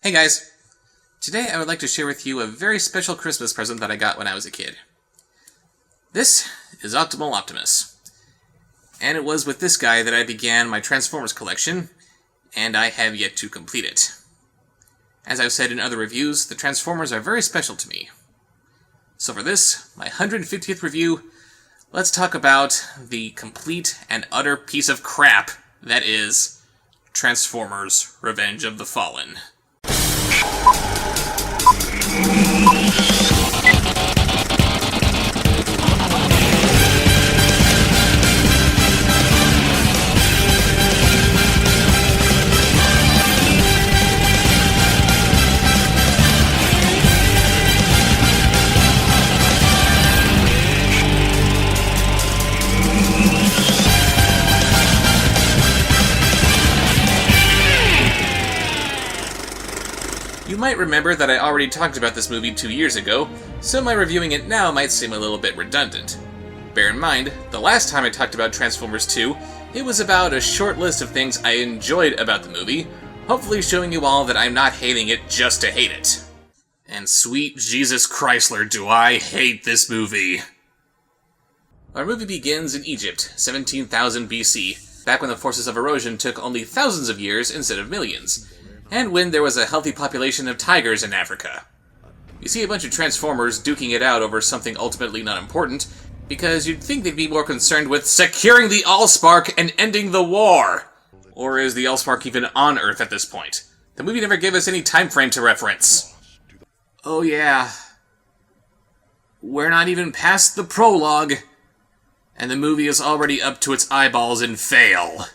Hey guys! Today I would like to share with you a very special Christmas present that I got when I was a kid. This is Optimus. And it was with this guy that I began my Transformers collection, and I have yet to complete it. As I've said in other reviews, the Transformers are very special to me. So for this, my 150th review, let's talk about the complete and utter piece of crap that is Transformers: Revenge of the Fallen. You might remember that I already talked about this movie 2 years ago, so my reviewing it now might seem a little bit redundant. Bear in mind, the last time I talked about Transformers 2, it was about a short list of things I enjoyed about the movie, hopefully showing you all that I'm not hating it just to hate it. And sweet Jesus Chrysler, do I hate this movie! Our movie begins in Egypt, 17,000 BC, back when the forces of erosion took only thousands of years instead of millions, and when there was a healthy population of tigers in Africa. You see a bunch of Transformers duking it out over something ultimately not important, because you'd think they'd be more concerned with securing the Allspark and ending the war! Or is the Allspark even on Earth at this point? The movie never gave us any time frame to reference. Oh yeah. We're not even past the prologue, and the movie is already up to its eyeballs in fail.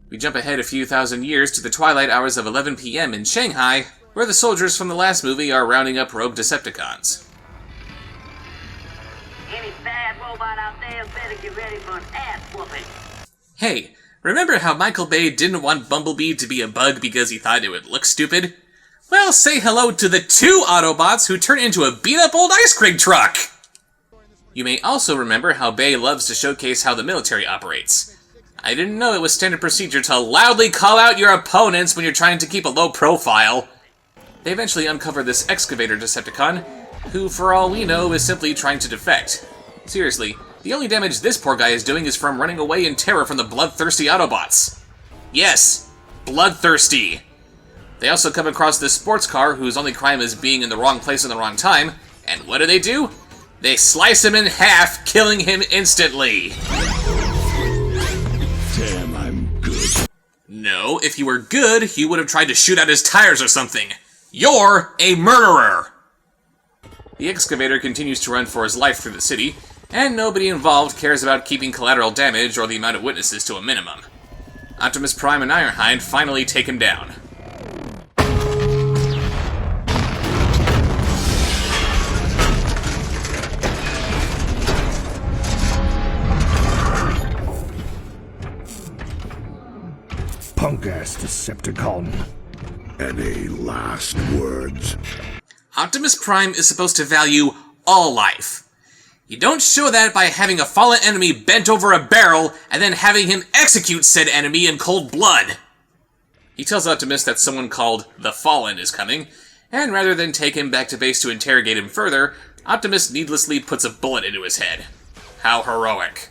We jump ahead a few thousand years to the twilight hours of 11 p.m. in Shanghai, where the soldiers from the last movie are rounding up rogue Decepticons. Any bad robot out there better get ready for an ass whooping. Hey, remember how Michael Bay didn't want Bumblebee to be a bug because he thought it would look stupid? Well, say hello to the 2 Autobots who turn into a beat-up old ice cream truck! You may also remember how Bay loves to showcase how the military operates. I didn't know it was standard procedure to loudly call out your opponents when you're trying to keep a low profile. They eventually uncover this excavator Decepticon, who, for all we know, is simply trying to defect. Seriously, the only damage this poor guy is doing is from running away in terror from the bloodthirsty Autobots. Yes, bloodthirsty. They also come across this sports car whose only crime is being in the wrong place at the wrong time, and what do? They slice him in half, killing him instantly. Damn, I'm good. No, if you were good, you would have tried to shoot out his tires or something. You're a murderer! The excavator continues to run for his life through the city, and nobody involved cares about keeping collateral damage or the amount of witnesses to a minimum. Optimus Prime and Ironhide finally take him down. Punk-ass Decepticon. Any last words? Optimus Prime is supposed to value all life. You don't show that by having a fallen enemy bent over a barrel and then having him execute said enemy in cold blood. He tells Optimus that someone called the Fallen is coming, and rather than take him back to base to interrogate him further, Optimus needlessly puts a bullet into his head. How heroic.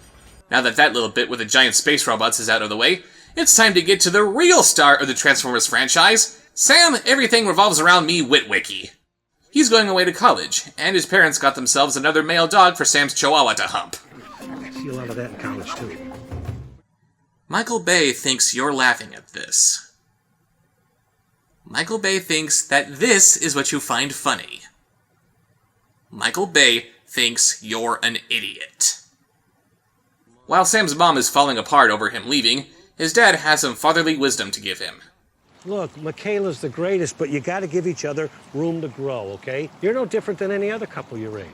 Now that that little bit with the giant space robots is out of the way, it's time to get to the real star of the Transformers franchise, Sam Everything Revolves Around Me Witwicky. He's going away to college, and his parents got themselves another male dog for Sam's Chihuahua to hump. I see a lot of that in college, too. Michael Bay thinks you're laughing at this. Michael Bay thinks that this is what you find funny. Michael Bay thinks you're an idiot. While Sam's mom is falling apart over him leaving, his dad has some fatherly wisdom to give him. Look, Michaela's the greatest, but you gotta give each other room to grow, okay? You're no different than any other couple your age.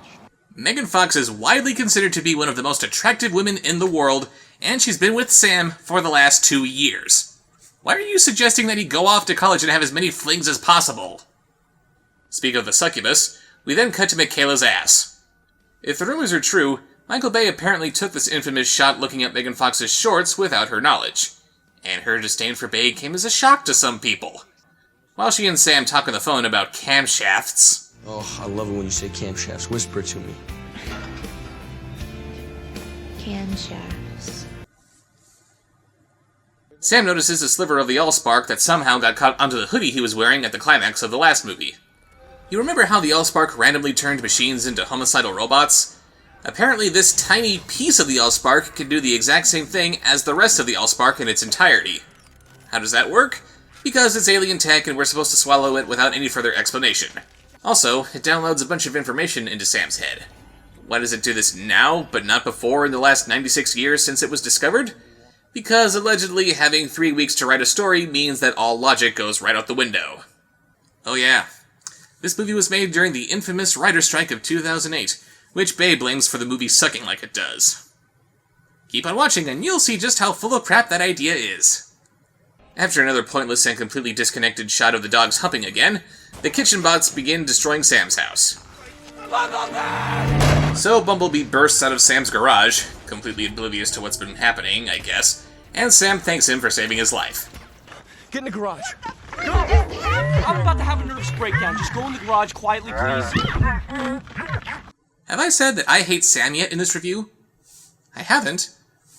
Megan Fox is widely considered to be one of the most attractive women in the world, and she's been with Sam for the last 2 years. Why are you suggesting that he go off to college and have as many flings as possible? Speak of the succubus, we then cut to Michaela's ass. If the rumors are true, Michael Bay apparently took this infamous shot looking at Megan Fox's shorts without her knowledge, and her disdain for Bay came as a shock to some people. while she and Sam talk on the phone about camshafts. Oh, I love it when you say camshafts. Whisper it to me. Camshafts. Sam notices a sliver of the Allspark that somehow got caught onto the hoodie he was wearing at the climax of the last movie. You remember how the Allspark randomly turned machines into homicidal robots? Apparently this tiny piece of the Allspark can do the exact same thing as the rest of the Allspark in its entirety. How does that work? Because it's alien tech and we're supposed to swallow it without any further explanation. Also, it downloads a bunch of information into Sam's head. Why does it do this now, but not before in the last 96 years since it was discovered? Because allegedly having 3 weeks to write a story means that all logic goes right out the window. Oh yeah, this movie was made during the infamous writer's strike of 2008, which Bay blames for the movie sucking like it does. Keep on watching and you'll see just how full of crap that idea is. After another pointless and completely disconnected shot of the dogs humping again, the kitchen bots begin destroying Sam's house. So Bumblebee bursts out of Sam's garage, completely oblivious to what's been happening, I guess, and Sam thanks him for saving his life. Get in the garage. No! I'm about to have a nervous breakdown. Just go in the garage quietly, please. Have I said that I hate Sam yet in this review? I haven't.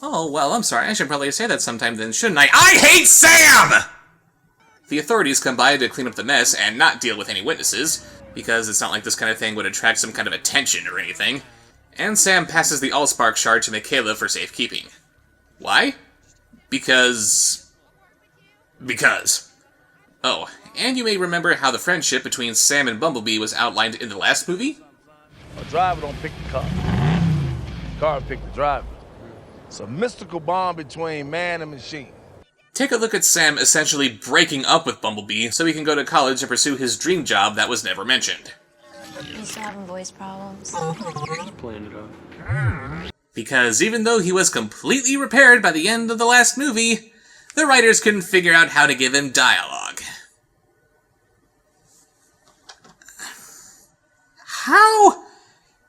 Oh, well, I'm sorry. I should probably say that sometime then, shouldn't I? I hate Sam! The authorities come by to clean up the mess and not deal with any witnesses, because it's not like this kind of thing would attract some kind of attention or anything, and Sam passes the Allspark shard to Michaela for safekeeping. Why? Because... Oh, and you may remember how the friendship between Sam and Bumblebee was outlined in the last movie? A driver don't pick the car. The car pick the driver. It's a mystical bond between man and machine. Take a look at Sam essentially breaking up with Bumblebee so he can go to college and pursue his dream job that was never mentioned. You still having voice problems? Playing it up. Because even though he was completely repaired by the end of the last movie, the writers couldn't figure out how to give him dialogue. How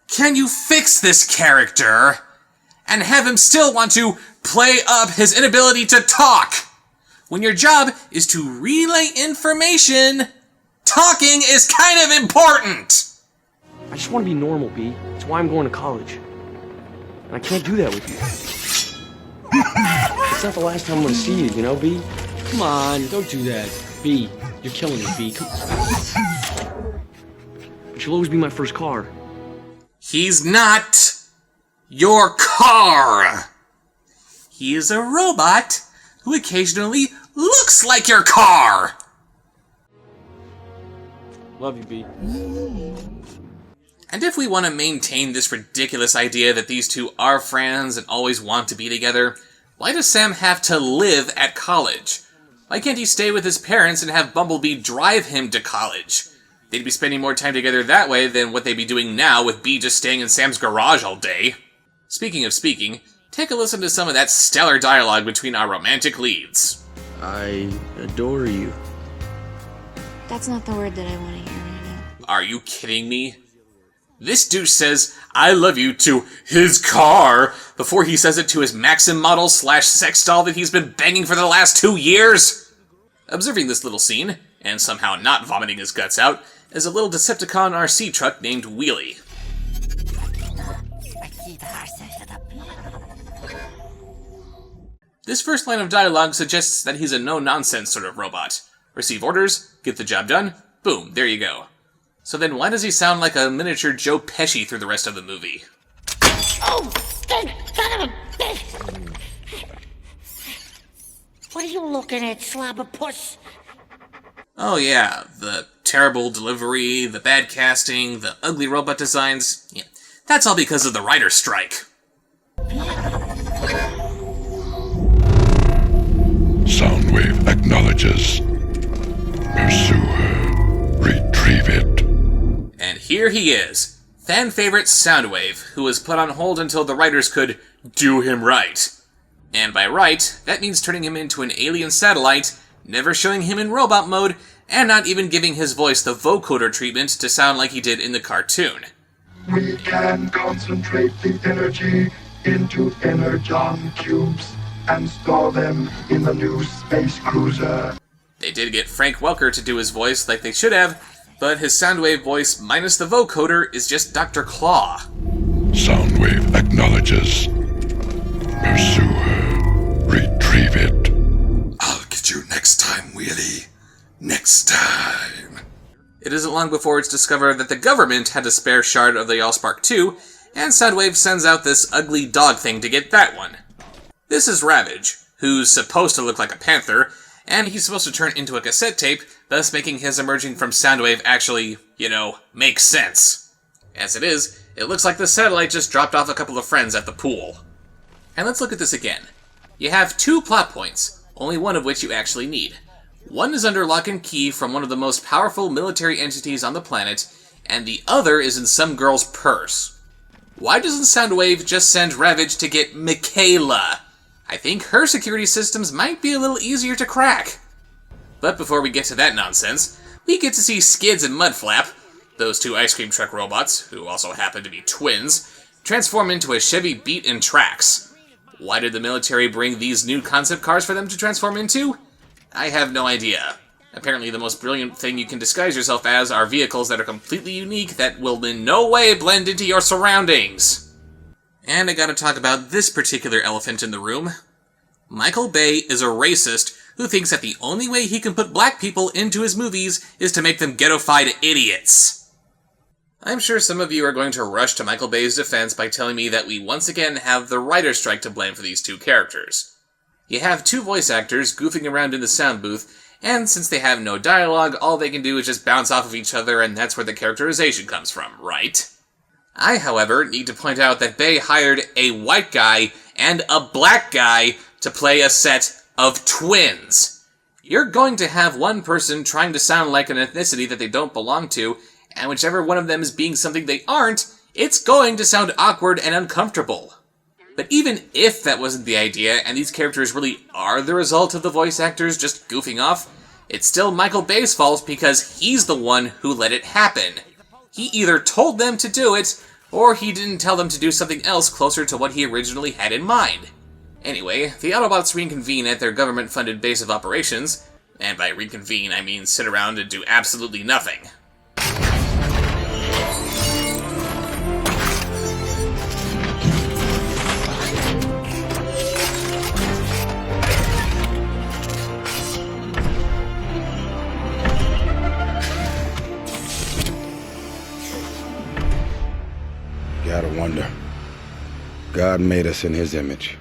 can you fix this character and have him still want to play up his inability to talk? When your job is to relay information, talking is kind of important! I just want to be normal, B. That's why I'm going to college. And I can't do that with you. It's not the last time I'm going to see you, know, B? Come on, don't do that. B, you're killing me, B. Come on. She'll always be my first car. He's not your car! He is a robot who occasionally looks like your car! Love you, B. And if we want to maintain this ridiculous idea that these two are friends and always want to be together, why does Sam have to live at college? Why can't he stay with his parents and have Bumblebee drive him to college? They'd be spending more time together that way than what they'd be doing now with Bee just staying in Sam's garage all day. Speaking of speaking, take a listen to some of that stellar dialogue between our romantic leads. I adore you. That's not the word that I want to hear right now. Are you kidding me? This douche says, I love you to his car before he says it to his Maxim model / sex doll that he's been banging for the last 2 years. Observing this little scene, and somehow not vomiting his guts out, is a little Decepticon RC truck named Wheelie. This first line of dialogue suggests that he's a no-nonsense sort of robot. Receive orders, get the job done, boom, there you go. So then why does he sound like a miniature Joe Pesci through the rest of the movie? Oh, son of a bitch! What are you looking at, slobberpuss? Oh yeah, the terrible delivery, the bad casting, the ugly robot designs. Yeah, that's all because of the writer's strike. Soundwave acknowledges. Pursue her. Retrieve it. And here he is, fan favorite Soundwave, who was put on hold until the writers could do him right. And by right, that means turning him into an alien satellite, never showing him in robot mode, and not even giving his voice the vocoder treatment to sound like he did in the cartoon. We can concentrate the energy into energon cubes and store them in the new space cruiser. They did get Frank Welker to do his voice like they should have, but his Soundwave voice minus the vocoder is just Dr. Claw. Soundwave acknowledges. Pursue her. Retrieve it. I'll get you next time, Wheelie. Next time. It isn't long before it's discovered that the government had a spare shard of the Allspark 2, and Soundwave sends out this ugly dog thing to get that one. This is Ravage, who's supposed to look like a panther, and he's supposed to turn into a cassette tape, thus making his emerging from Soundwave actually, make sense. As it is, it looks like the satellite just dropped off a couple of friends at the pool. And let's look at this again. You have 2 plot points, only one of which you actually need. One is under lock and key from one of the most powerful military entities on the planet, and the other is in some girl's purse. Why doesn't Soundwave just send Ravage to get Michaela? I think her security systems might be a little easier to crack. But before we get to that nonsense, we get to see Skids and Mudflap, those 2 ice cream truck robots, who also happen to be twins, transform into a Chevy Beat and Trax. Why did the military bring these new concept cars for them to transform into? I have no idea. Apparently the most brilliant thing you can disguise yourself as are vehicles that are completely unique that will in no way blend into your surroundings. And I gotta talk about this particular elephant in the room. Michael Bay is a racist who thinks that the only way he can put black people into his movies is to make them ghettofied idiots. I'm sure some of you are going to rush to Michael Bay's defense by telling me that we once again have the writer's strike to blame for these 2 characters. You have 2 voice actors goofing around in the sound booth, and since they have no dialogue, all they can do is just bounce off of each other, and that's where the characterization comes from, right? I, however, need to point out that Bay hired a white guy and a black guy to play a set of twins. You're going to have one person trying to sound like an ethnicity that they don't belong to, and whichever one of them is being something they aren't, it's going to sound awkward and uncomfortable. But even if that wasn't the idea, and these characters really are the result of the voice actors just goofing off, it's still Michael Bay's fault because he's the one who let it happen. He either told them to do it, or he didn't tell them to do something else closer to what he originally had in mind. Anyway, the Autobots reconvene at their government-funded base of operations, and by reconvene I mean sit around and do absolutely nothing. Gotta wonder. God made us in his image.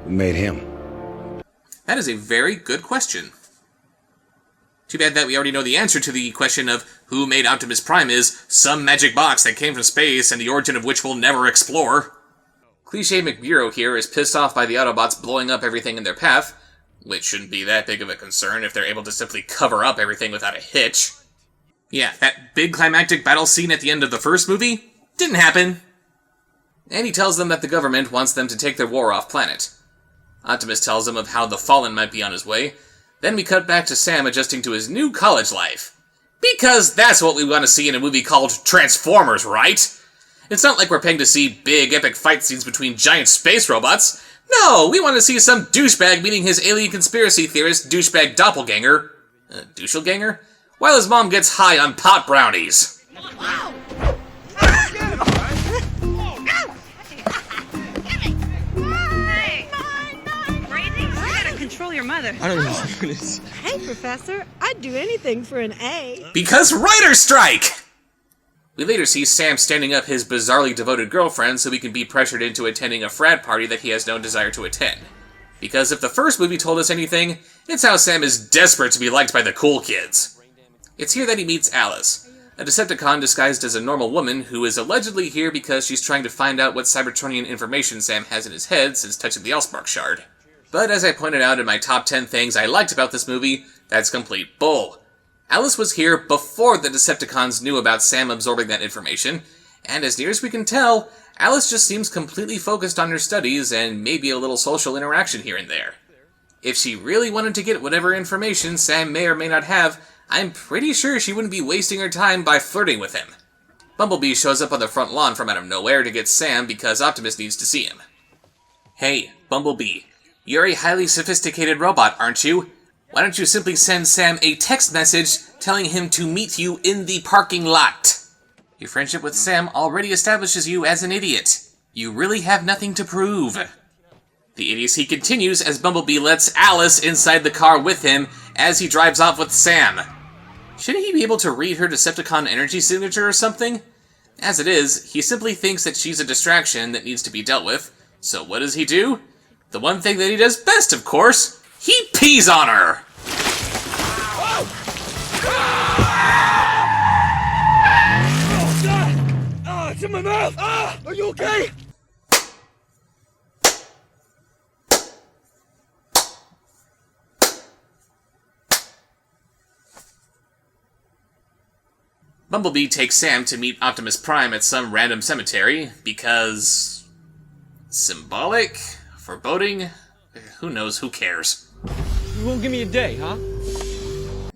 Who made him? That is a very good question. Too bad that we already know the answer to the question of who made Optimus Prime is some magic box that came from space and the origin of which we'll never explore. Cliché McBureau here is pissed off by the Autobots blowing up everything in their path, which shouldn't be that big of a concern if they're able to simply cover up everything without a hitch. Yeah, that big climactic battle scene at the end of the first movie didn't happen. And he tells them that the government wants them to take their war off planet. Optimus tells him of how the Fallen might be on his way. Then we cut back to Sam adjusting to his new college life. Because that's what we want to see in a movie called Transformers, right? It's not like we're paying to see big, epic fight scenes between giant space robots. No, we want to see some douchebag meeting his alien conspiracy theorist douchebag doppelganger. Douchelganger? While his mom gets high on pot brownies. Control your mother. I don't know what it is. Hey, Professor, I'd do anything for an A. Because writer's strike! We later see Sam standing up his bizarrely devoted girlfriend so he can be pressured into attending a frat party that he has no desire to attend. Because if the first movie told us anything, it's how Sam is desperate to be liked by the cool kids. It's here that he meets Alice, a Decepticon disguised as a normal woman who is allegedly here because she's trying to find out what Cybertronian information Sam has in his head since touching the Allspark shard. But as I pointed out in my top 10 things I liked about this movie, that's complete bull. Alice was here before the Decepticons knew about Sam absorbing that information, and as near as we can tell, Alice just seems completely focused on her studies and maybe a little social interaction here and there. If she really wanted to get whatever information Sam may or may not have, I'm pretty sure she wouldn't be wasting her time by flirting with him. Bumblebee shows up on the front lawn from out of nowhere to get Sam because Optimus needs to see him. Hey, Bumblebee. You're a highly sophisticated robot, aren't you? Why don't you simply send Sam a text message telling him to meet you in the parking lot? Your friendship with Sam already establishes you as an idiot. You really have nothing to prove. The idiocy continues as Bumblebee lets Alice inside the car with him as he drives off with Sam. Shouldn't he be able to read her Decepticon energy signature or something? As it is, he simply thinks that she's a distraction that needs to be dealt with. So what does he do? The one thing that he does best, of course. He pees on her! Oh, God! Oh, it's in my mouth! Ah! Are you okay? Bumblebee takes Sam to meet Optimus Prime at some random cemetery, because... symbolic? Foreboding? Who knows, who cares? You won't give me a day, huh?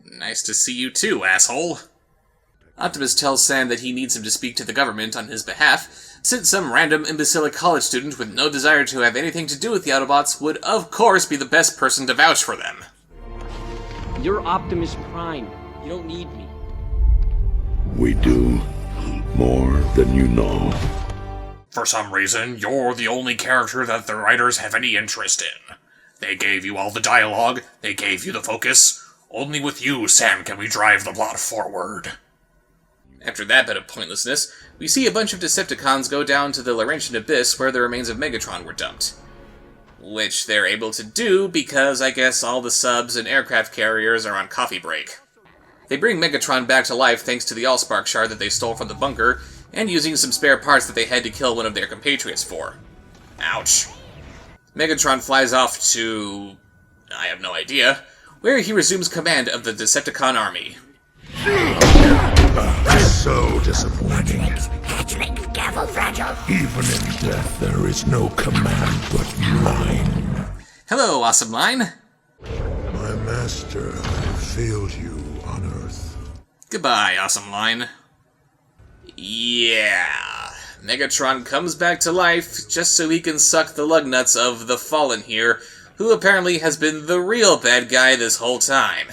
Nice to see you too, asshole. Optimus tells Sam that he needs him to speak to the government on his behalf, since some random imbecilic college student with no desire to have anything to do with the Autobots would of course be the best person to vouch for them. You're Optimus Prime. You don't need me. We do more than you know. For some reason, you're the only character that the writers have any interest in. They gave you all the dialogue, they gave you the focus. Only with you, Sam, can we drive the plot forward. After that bit of pointlessness, we see a bunch of Decepticons go down to the Laurentian Abyss where the remains of Megatron were dumped. Which they're able to do because I guess all the subs and aircraft carriers are on coffee break. They bring Megatron back to life thanks to the Allspark shard that they stole from the bunker, and using some spare parts that they had to kill one of their compatriots for. Ouch. Megatron flies off to... I have no idea, where he resumes command of the Decepticon army. So disappointing. Even in death, there is no command but mine. Hello, Awesome Line. My master, I failed you on Earth. Goodbye, Awesome Line. Yeah. Megatron comes back to life just so he can suck the lug nuts of the Fallen here, who apparently has been the real bad guy this whole time.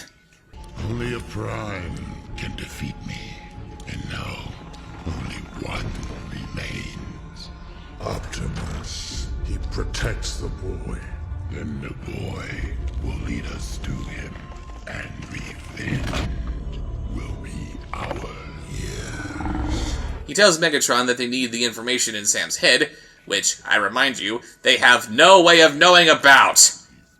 Only a Prime can defeat me. And now, only one remains. Optimus. He protects the boy. Then the boy will lead us to him, and revenge will be ours. Yes. He tells Megatron that they need the information in Sam's head, which, I remind you, they have no way of knowing about.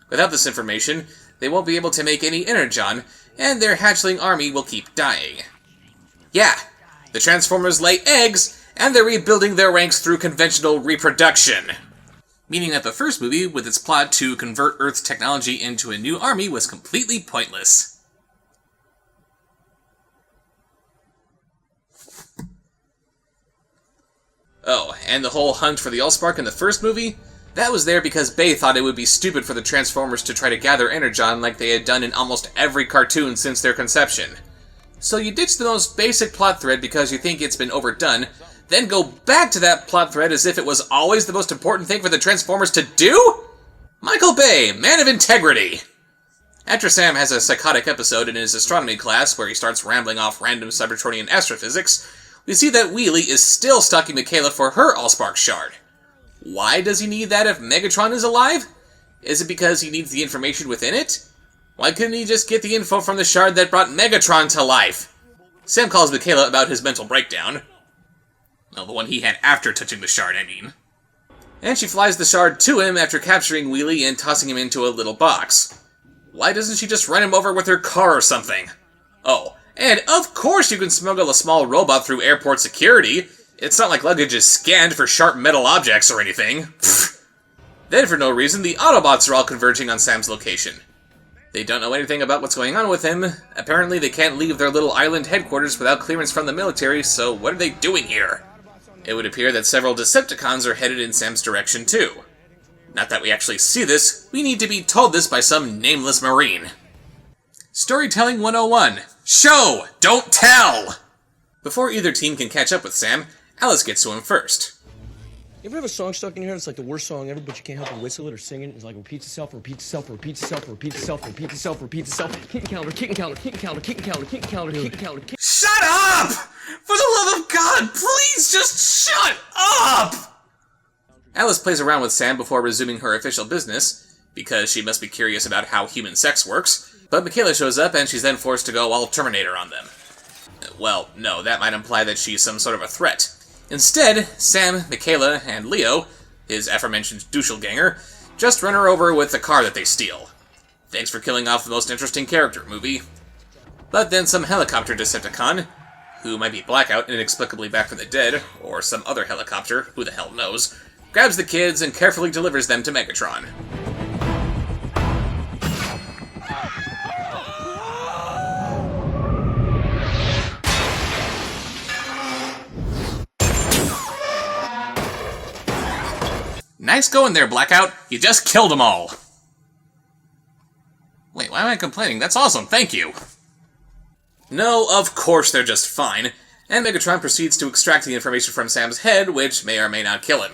Without this information, they won't be able to make any Energon, and their hatchling army will keep dying. Yeah, the Transformers lay eggs, and they're rebuilding their ranks through conventional reproduction. Meaning that the first movie, with its plot to convert Earth's technology into a new army, was completely pointless. Oh, and the whole hunt for the Allspark in the first movie? That was there because Bay thought it would be stupid for the Transformers to try to gather Energon like they had done in almost every cartoon since their conception. So you ditch the most basic plot thread because you think it's been overdone, then go back to that plot thread as if it was always the most important thing for the Transformers to do? Michael Bay, man of integrity! After Sam has a psychotic episode in his astronomy class where he starts rambling off random Cybertronian astrophysics, we see that Wheelie is still stalking Mikaela for her Allspark shard. Why does he need that if Megatron is alive? Is it because he needs the information within it? Why couldn't he just get the info from the shard that brought Megatron to life? Sam calls Mikaela about his mental breakdown. Well, the one he had after touching the shard, I mean. And she flies the shard to him after capturing Wheelie and tossing him into a little box. Why doesn't she just run him over with her car or something? Oh, and of course you can smuggle a small robot through airport security. It's not like luggage is scanned for sharp metal objects or anything. Then for no reason, the Autobots are all converging on Sam's location. They don't know anything about what's going on with him. Apparently they can't leave their little island headquarters without clearance from the military, so what are they doing here? It would appear that several Decepticons are headed in Sam's direction too. Not that we actually see this, we need to be told this by some nameless Marine. Storytelling 101. Show! Don't tell! Before either team can catch up with Sam, Alice gets to him first. You ever have a song stuck in your head? It's like the worst song ever, but you can't help but whistle it or sing it. It's like repeats itself, repeats itself, repeats itself, repeats itself, repeats itself, repeats itself. Kicking counter, kicking counter, kicking counter, kicking counter, kicking counter, kicking counter. Shut up! For the love of God, please just shut up! Alice plays around with Sam before resuming her official business, because she must be curious about how human sex works, but Michaela shows up and she's then forced to go all Terminator on them. Well, no, that might imply that she's some sort of a threat. Instead, Sam, Michaela, and Leo, his aforementioned douchelganger, just run her over with the car that they steal. Thanks for killing off the most interesting character, movie. But then some helicopter Decepticon, who might be Blackout inexplicably back from the dead, or some other helicopter, who the hell knows, grabs the kids and carefully delivers them to Megatron. Nice going there, Blackout. You just killed them all. Wait, why am I complaining? That's awesome, thank you. No, of course they're just fine, and Megatron proceeds to extract the information from Sam's head, which may or may not kill him.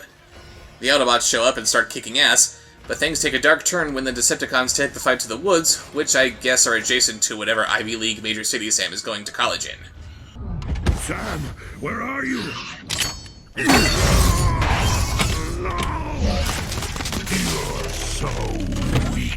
The Autobots show up and start kicking ass, but things take a dark turn when the Decepticons take the fight to the woods, which I guess are adjacent to whatever Ivy League major city Sam is going to college in. Sam, where are you? You're so weak.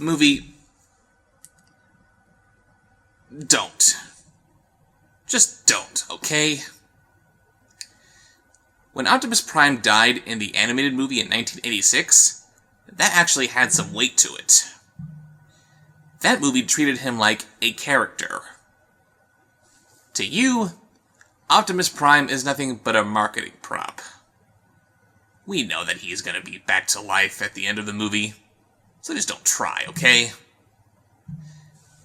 Movie, don't. Just don't, okay? When Optimus Prime died in the animated movie in 1986, that actually had some weight to it. That movie treated him like a character. To you, Optimus Prime is nothing but a marketing prop. We know that he's gonna be back to life at the end of the movie. So just don't try, okay?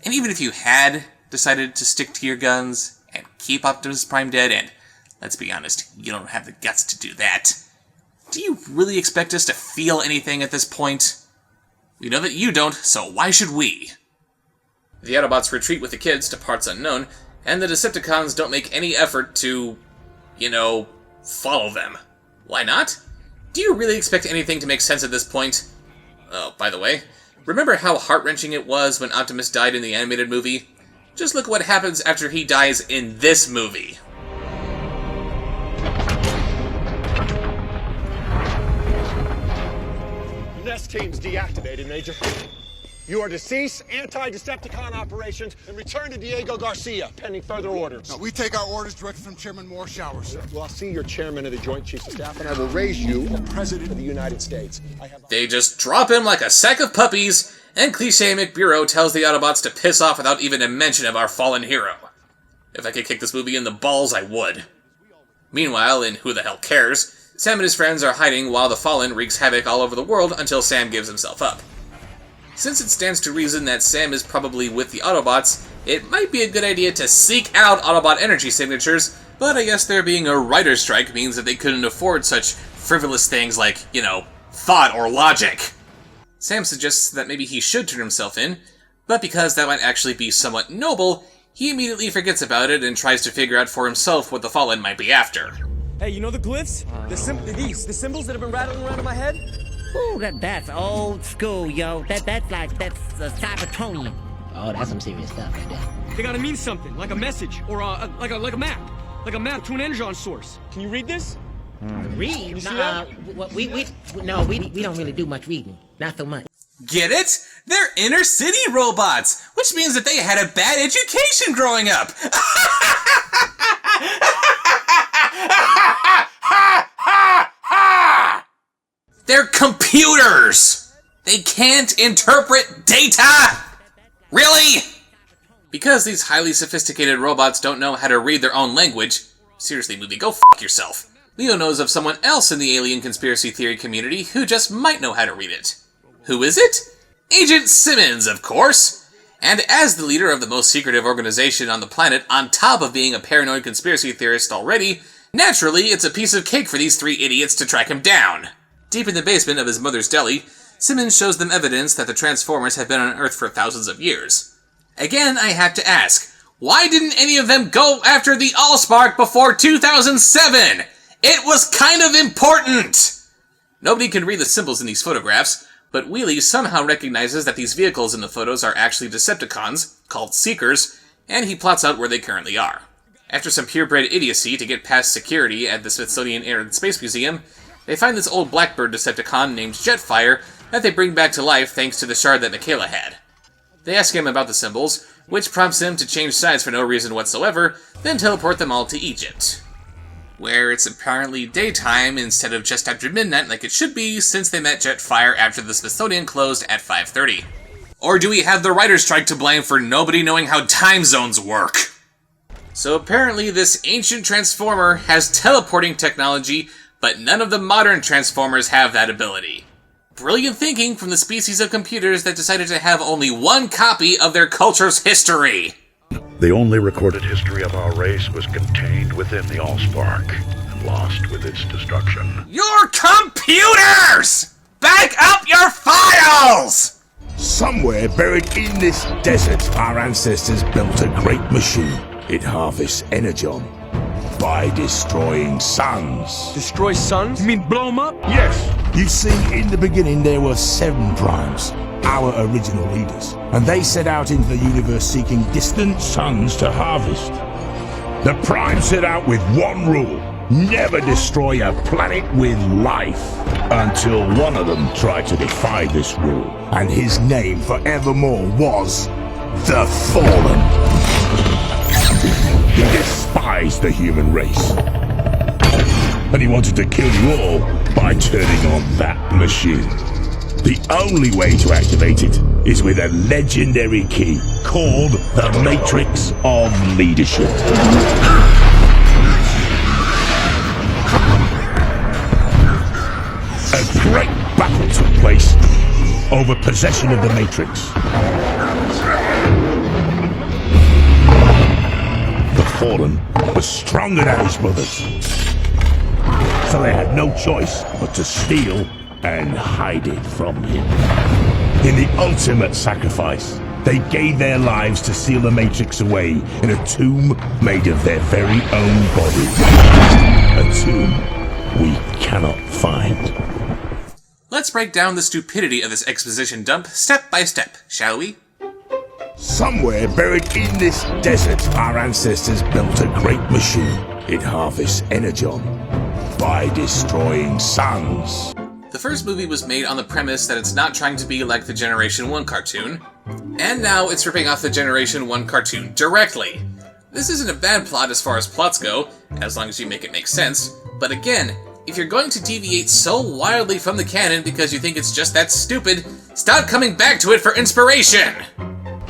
And even if you had decided to stick to your guns and keep Optimus Prime dead, and let's be honest, you don't have the guts to do that, do you really expect us to feel anything at this point? We know that you don't, so why should we? The Autobots retreat with the kids to parts unknown, and the Decepticons don't make any effort to, follow them. Why not? Do you really expect anything to make sense at this point? Oh, by the way, remember how heart-wrenching it was when Optimus died in the animated movie? Just look what happens after he dies in this movie. Nest team's deactivated, Major. You are to cease anti-Decepticon operations and return to Diego Garcia, pending further orders. No, we take our orders directly from Chairman Moore Showers. Well, I'll see your chairman of the Joint Chiefs of Staff, and I will raise you President of the United States. They just drop him like a sack of puppies, and Cliché McBureau tells the Autobots to piss off without even a mention of our fallen hero. If I could kick this movie in the balls, I would. Meanwhile, in Who the Hell Cares, Sam and his friends are hiding while the Fallen wreaks havoc all over the world until Sam gives himself up. Since it stands to reason that Sam is probably with the Autobots, it might be a good idea to seek out Autobot energy signatures, but I guess there being a writer's strike means that they couldn't afford such frivolous things like, thought or logic. Sam suggests that maybe he should turn himself in, but because that might actually be somewhat noble, he immediately forgets about it and tries to figure out for himself what the Fallen might be after. Hey, you know the glyphs? The symbols that have been rattling around in my head? Ooh, that's old school, yo. That's Cybertronian. Oh, that's some serious stuff right there. They gotta mean something, like a message, or like a map. Like a map to an energon source. Can you read this? Read? You see that? We don't really do much reading. Not so much. Get it? They're inner city robots, which means that they had a bad education growing up. They're computers! They can't interpret data! Really? Because these highly sophisticated robots don't know how to read their own language, seriously, movie, go f*** yourself. Leo knows of someone else in the alien conspiracy theory community who just might know how to read it. Who is it? Agent Simmons, of course! And as the leader of the most secretive organization on the planet, on top of being a paranoid conspiracy theorist already, naturally, it's a piece of cake for these three idiots to track him down. Deep in the basement of his mother's deli, Simmons shows them evidence that the Transformers have been on Earth for thousands of years. Again, I have to ask, why didn't any of them go after the Allspark before 2007? It was kind of important! Nobody can read the symbols in these photographs, but Wheelie somehow recognizes that these vehicles in the photos are actually Decepticons, called Seekers, and he plots out where they currently are. After some purebred idiocy to get past security at the Smithsonian Air and Space Museum, they find this old Blackbird Decepticon named Jetfire that they bring back to life thanks to the shard that Michaela had. They ask him about the symbols, which prompts him to change sides for no reason whatsoever, then teleport them all to Egypt, where it's apparently daytime instead of just after midnight like it should be, since they met Jetfire after the Smithsonian closed at 5:30. Or do we have the writer's strike to blame for nobody knowing how time zones work? So apparently this ancient Transformer has teleporting technology, but none of the modern Transformers have that ability. Brilliant thinking from the species of computers that decided to have only one copy of their culture's history. The only recorded history of our race was contained within the Allspark and lost with its destruction. Your computers! Back up your files! Somewhere buried in this desert, our ancestors built a great machine. It harvests energon by destroying suns. Destroy suns? You mean blow them up? Yes. You see, in the beginning there were 7 primes, our original leaders, and they set out into the universe seeking distant suns to harvest. The primes set out with one rule: never destroy a planet with life, until one of them tried to defy this rule, and his name forevermore was the Fallen. He despised the human race, and he wanted to kill you all by turning on that machine. The only way to activate it is with a legendary key called the Matrix of Leadership. A great battle took place over possession of the Matrix. The Fallen was stronger than his brothers, so they had no choice but to steal and hide it from him. In the ultimate sacrifice, they gave their lives to seal the Matrix away in a tomb made of their very own body. A tomb we cannot find. Let's break down the stupidity of this exposition dump step by step, shall we? Somewhere buried in this desert, our ancestors built a great machine. It harvests energon by destroying suns. The first movie was made on the premise that it's not trying to be like the Generation 1 cartoon, and now it's ripping off the Generation 1 cartoon directly. This isn't a bad plot as far as plots go, as long as you make it make sense, but again, if you're going to deviate so wildly from the canon because you think it's just that stupid, stop coming back to it for inspiration!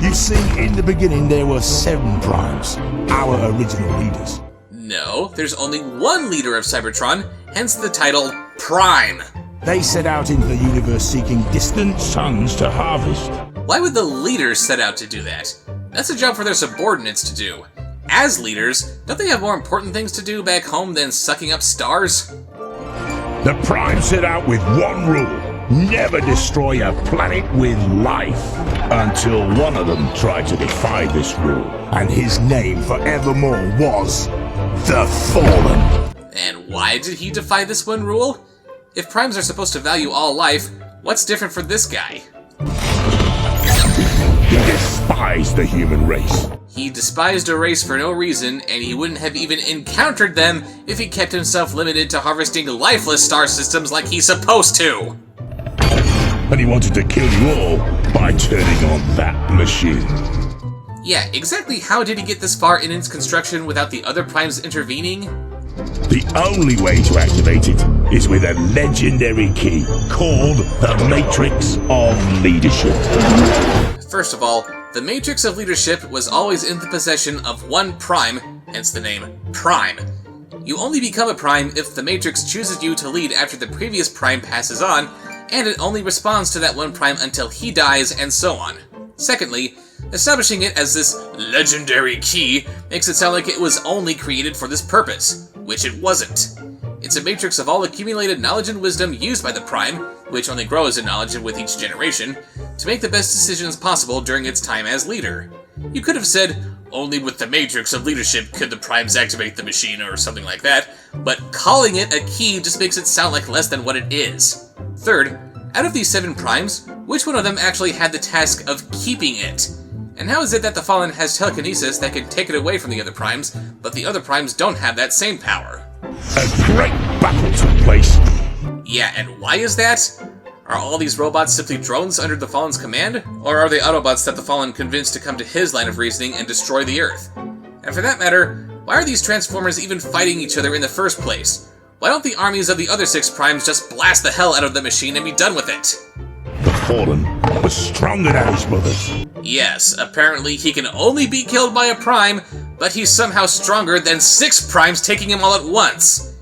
You see, in the beginning there were 7 primes, our original leaders. No, there's only one leader of Cybertron, hence the title Prime. They set out into the universe seeking distant suns to harvest. Why would the leaders set out to do that? That's a job for their subordinates to do. As leaders, don't they have more important things to do back home than sucking up stars? The Prime set out with one rule: never destroy a planet with life, until one of them tried to defy this rule, and his name forevermore was the Fallen. And why did he defy this one rule? If primes are supposed to value all life, what's different for this guy? He despised the human race. He despised a race for no reason, and he wouldn't have even encountered them if he kept himself limited to harvesting lifeless star systems like he's supposed to. And he wanted to kill you all by turning on that machine. Yeah, exactly how did he get this far in its construction without the other primes intervening? The only way to activate it is with a legendary key called the Matrix of Leadership. First of all, the Matrix of Leadership was always in the possession of one prime, hence the name Prime. You only become a prime if the Matrix chooses you to lead after the previous prime passes on, and it only responds to that one prime until he dies, and so on. Secondly, establishing it as this legendary key makes it sound like it was only created for this purpose, which it wasn't. It's a matrix of all accumulated knowledge and wisdom used by the Prime, which only grows in knowledge with each generation, to make the best decisions possible during its time as leader. You could have said, only with the Matrix of Leadership could the Primes activate the machine or something like that, but calling it a key just makes it sound like less than what it is. Third, out of these 7 Primes, which one of them actually had the task of keeping it? And how is it that the Fallen has telekinesis that can take it away from the other Primes, but the other Primes don't have that same power? A great battle took place. Yeah, and why is that? Are all these robots simply drones under the Fallen's command? Or are they Autobots that the Fallen convinced to come to his line of reasoning and destroy the Earth? And for that matter, why are these Transformers even fighting each other in the first place? Why don't the armies of the other 6 Primes just blast the hell out of the machine and be done with it? The Fallen was stronger than his brothers. Yes, apparently he can only be killed by a Prime, but he's somehow stronger than 6 Primes taking him all at once.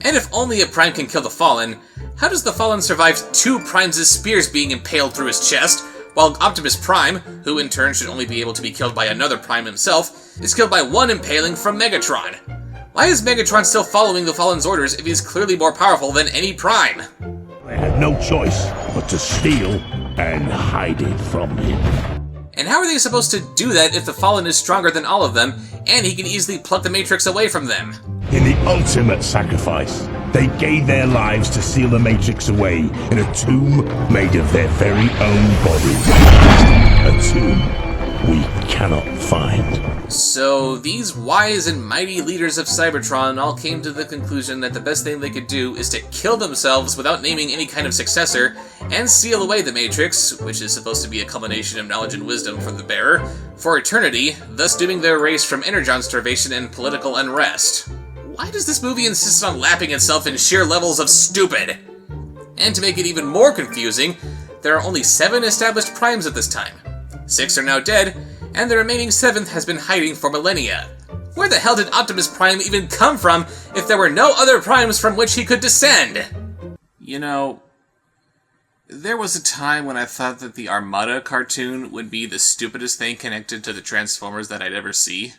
And if only a Prime can kill the Fallen, how does the Fallen survive 2 Primes' spears being impaled through his chest, while Optimus Prime, who in turn should only be able to be killed by another Prime himself, is killed by 1 impaling from Megatron? Why is Megatron still following the Fallen's orders if he's clearly more powerful than any Prime? They had no choice but to steal and hide it from him. And how are they supposed to do that if the Fallen is stronger than all of them, and he can easily pluck the Matrix away from them? In the ultimate sacrifice, they gave their lives to seal the Matrix away in a tomb made of their very own bodies. A tomb we cannot find. So, these wise and mighty leaders of Cybertron all came to the conclusion that the best thing they could do is to kill themselves without naming any kind of successor, and seal away the Matrix, which is supposed to be a culmination of knowledge and wisdom for the bearer, for eternity, thus dooming their race from energon starvation and political unrest. Why does this movie insist on lapping itself in sheer levels of stupid? And to make it even more confusing, there are only 7 established Primes at this time. 6 are now dead, and the remaining 7th has been hiding for millennia. Where the hell did Optimus Prime even come from if there were no other Primes from which he could descend? You know, there was a time when I thought that the Armada cartoon would be the stupidest thing connected to the Transformers that I'd ever see.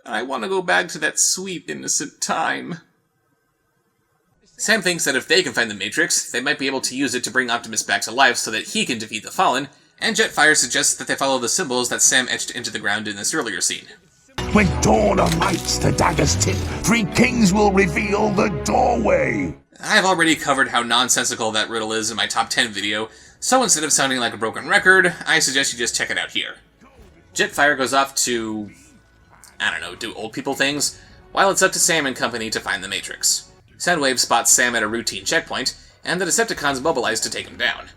I want to go back to that sweet, innocent time. Sam thinks that if they can find the Matrix, they might be able to use it to bring Optimus back to life so that he can defeat the Fallen, and Jetfire suggests that they follow the symbols that Sam etched into the ground in this earlier scene. When dawn alights the dagger's tip, 3 kings will reveal the doorway. I've already covered how nonsensical that riddle is in my top 10 video, so instead of sounding like a broken record, I suggest you just check it out here. Jetfire goes off to, I don't know, do old people things, while it's up to Sam and company to find the Matrix. Soundwave spots Sam at a routine checkpoint, and the Decepticons mobilize to take him down.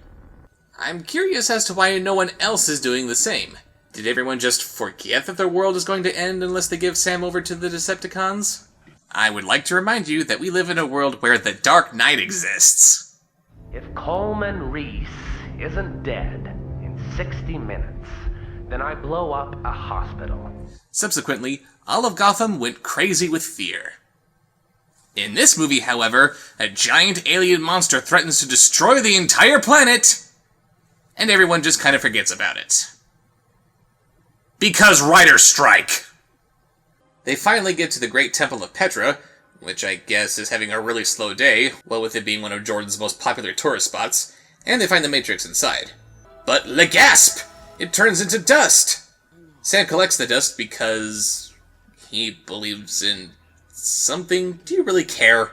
I'm curious as to why no one else is doing the same. Did everyone just forget that their world is going to end unless they give Sam over to the Decepticons? I would like to remind you that we live in a world where the Dark Knight exists. If Coleman Reese isn't dead in 60 minutes, then I blow up a hospital. Subsequently, all of Gotham went crazy with fear. In this movie, however, a giant alien monster threatens to destroy the entire planet, and everyone just kind of forgets about it. Because writers strike! They finally get to the Great Temple of Petra, which I guess is having a really slow day, well with it being one of Jordan's most popular tourist spots, and they find the Matrix inside. But le gasp! It turns into dust! Sam collects the dust because he believes in something. Do you really care?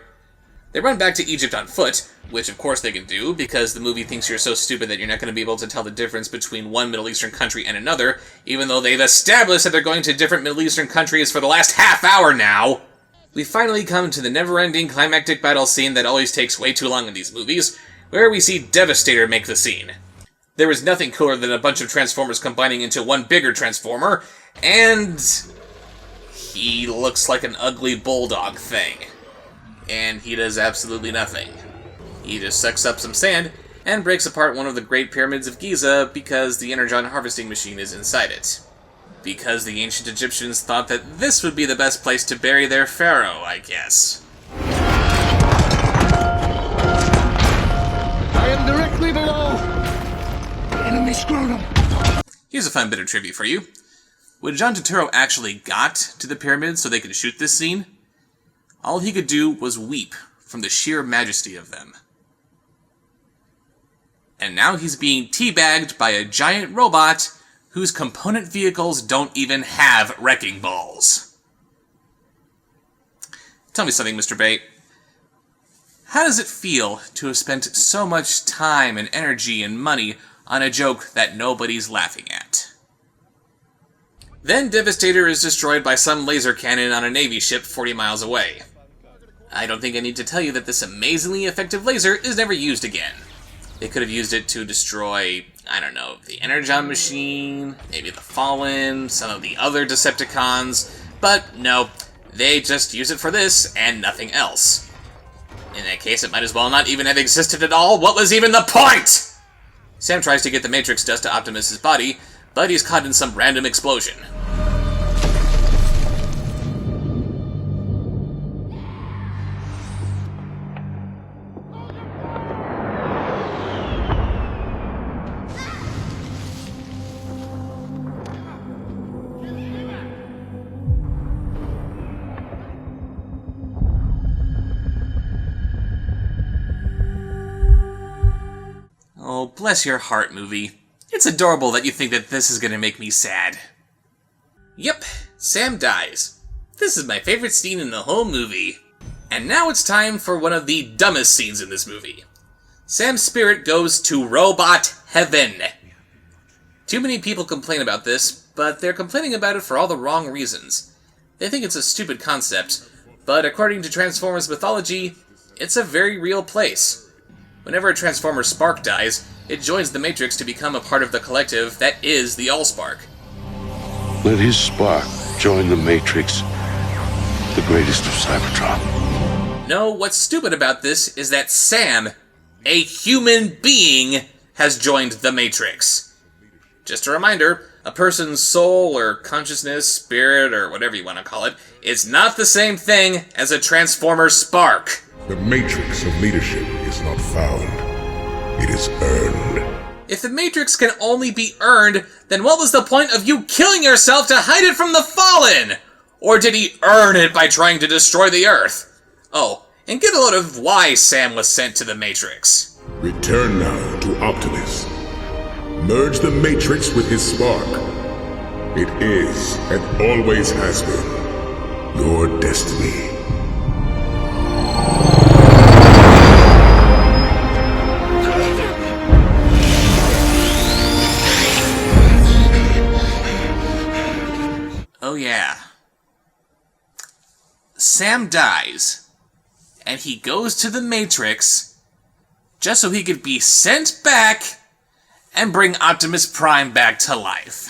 They run back to Egypt on foot, which of course they can do, because the movie thinks you're so stupid that you're not going to be able to tell the difference between one Middle Eastern country and another, even though they've established that they're going to different Middle Eastern countries for the last half hour now. We finally come to the never-ending climactic battle scene that always takes way too long in these movies, where we see Devastator make the scene. There is nothing cooler than a bunch of Transformers combining into one bigger Transformer, and he looks like an ugly bulldog thing. And he does absolutely nothing. He just sucks up some sand and breaks apart one of the Great Pyramids of Giza because the Energon harvesting machine is inside it. Because the ancient Egyptians thought that this would be the best place to bury their pharaoh, I guess. I am directly below enemy scrotum. Here's a fun bit of trivia for you. When John Turturro actually got to the pyramids so they could shoot this scene, all he could do was weep from the sheer majesty of them. And now he's being teabagged by a giant robot whose component vehicles don't even have wrecking balls. Tell me something, Mr. Bate. How does it feel to have spent so much time and energy and money on a joke that nobody's laughing at? Then Devastator is destroyed by some laser cannon on a Navy ship 40 miles away. I don't think I need to tell you that this amazingly effective laser is never used again. They could have used it to destroy, I don't know, the Energon machine, maybe the Fallen, some of the other Decepticons, but no, they just use it for this and nothing else. In that case, it might as well not even have existed at all. What was even the point? Sam tries to get the Matrix dust to Optimus's body, but he's caught in some random explosion. Oh, bless your heart, movie. It's adorable that you think that this is gonna make me sad. Yep, Sam dies. This is my favorite scene in the whole movie. And now it's time for one of the dumbest scenes in this movie. Sam's spirit goes to robot heaven. Too many people complain about this, but they're complaining about it for all the wrong reasons. They think it's a stupid concept, but according to Transformers mythology, it's a very real place. Whenever a Transformer spark dies, it joins the Matrix to become a part of the collective that is the Allspark. Let his spark join the Matrix, the greatest of Cybertron. No, what's stupid about this is that Sam, a human being, has joined the Matrix. Just a reminder, a person's soul or consciousness, spirit, or whatever you want to call it, is not the same thing as a Transformer spark. The matrix of leadership is not found. It is earned. If the Matrix can only be earned, then what was the point of you killing yourself to hide it from the Fallen? Or did he earn it by trying to destroy the Earth? Oh, and get a load of why Sam was sent to the Matrix. Return now to Optimus. Merge the Matrix with his spark. It is, and always has been, your destiny. Oh yeah. Sam dies, and he goes to the Matrix just so he could be sent back and bring Optimus Prime back to life.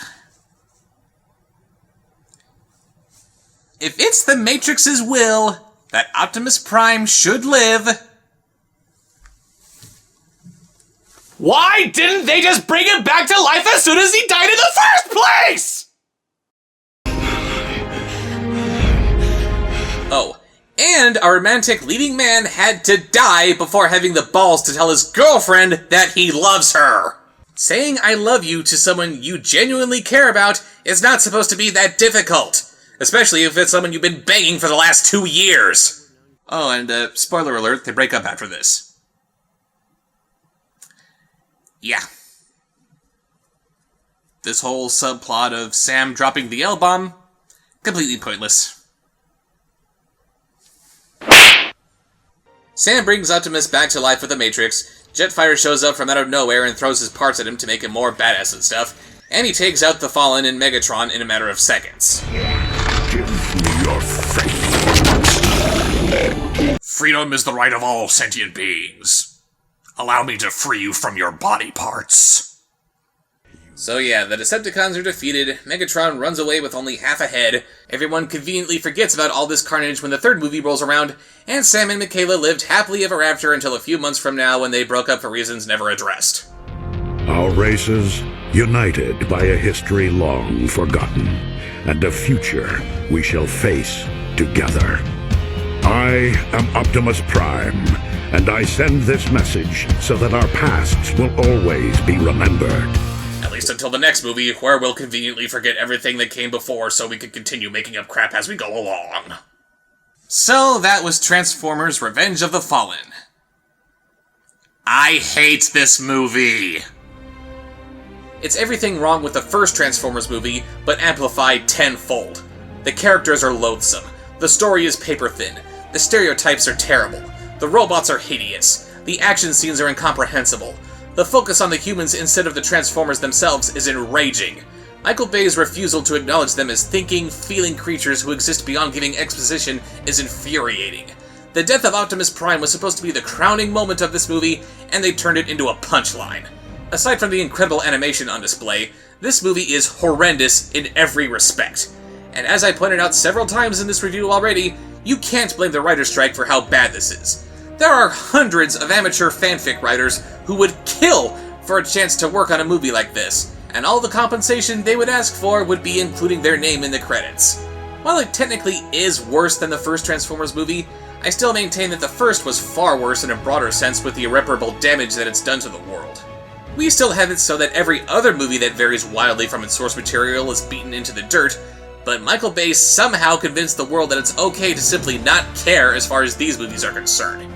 If it's the Matrix's will that Optimus Prime should live, why didn't they just bring him back to life as soon as he died in the first place? Oh, and our romantic leading man had to die before having the balls to tell his girlfriend that he loves her. Saying I love you to someone you genuinely care about is not supposed to be that difficult, especially if it's someone you've been begging for the last 2 years. Oh, and spoiler alert, they break up after this. Yeah. This whole subplot of Sam dropping the L-bomb, completely pointless. Sam brings Optimus back to life with the Matrix, Jetfire shows up from out of nowhere and throws his parts at him to make him more badass and stuff, and he takes out the Fallen and Megatron in a matter of seconds. Give me your faith. Freedom is the right of all sentient beings. Allow me to free you from your body parts. So yeah, the Decepticons are defeated, Megatron runs away with only half a head, everyone conveniently forgets about all this carnage when the third movie rolls around, and Sam and Michaela lived happily ever after until a few months from now when they broke up for reasons never addressed. Our races, united by a history long forgotten, and a future we shall face together. I am Optimus Prime, and I send this message so that our pasts will always be remembered. At least until the next movie, where we'll conveniently forget everything that came before so we can continue making up crap as we go along. So that was Transformers: Revenge of the Fallen. I hate this movie! It's everything wrong with the first Transformers movie, but amplified tenfold. The characters are loathsome. The story is paper-thin. The stereotypes are terrible. The robots are hideous. The action scenes are incomprehensible. The focus on the humans instead of the Transformers themselves is enraging. Michael Bay's refusal to acknowledge them as thinking, feeling creatures who exist beyond giving exposition is infuriating. The death of Optimus Prime was supposed to be the crowning moment of this movie, and they turned it into a punchline. Aside from the incredible animation on display, this movie is horrendous in every respect. And as I pointed out several times in this review already, you can't blame the writer's strike for how bad this is. There are hundreds of amateur fanfic writers who would kill for a chance to work on a movie like this, and all the compensation they would ask for would be including their name in the credits. While it technically is worse than the first Transformers movie, I still maintain that the first was far worse in a broader sense with the irreparable damage that it's done to the world. We still have it so that every other movie that varies wildly from its source material is beaten into the dirt, but Michael Bay somehow convinced the world that it's okay to simply not care as far as these movies are concerned.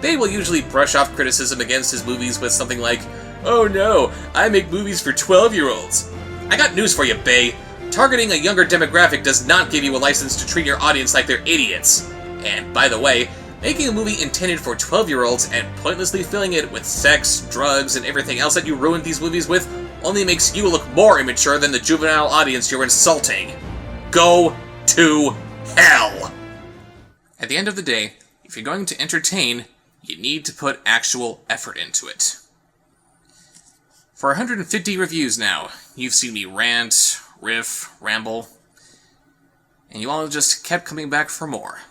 Bay will usually brush off criticism against his movies with something like, "Oh no, I make movies for 12-year-olds. I got news for you, Bay. Targeting a younger demographic does not give you a license to treat your audience like they're idiots. And, by the way, making a movie intended for 12-year-olds and pointlessly filling it with sex, drugs, and everything else that you ruined these movies with only makes you look more immature than the juvenile audience you're insulting. Go to hell!" At the end of the day, if you're going to entertain, you need to put actual effort into it. For 150 reviews now, you've seen me rant, riff, ramble, and you all just kept coming back for more.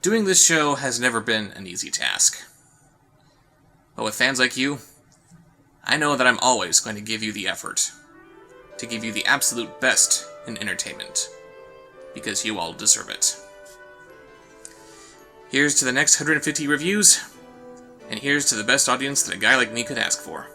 Doing this show has never been an easy task. But with fans like you, I know that I'm always going to give you the effort, to give you the absolute best in entertainment, because you all deserve it. Here's to the next 150 reviews, and here's to the best audience that a guy like me could ask for.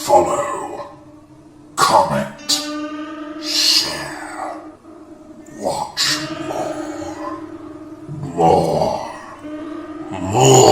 follow, comment, share, watch more, more.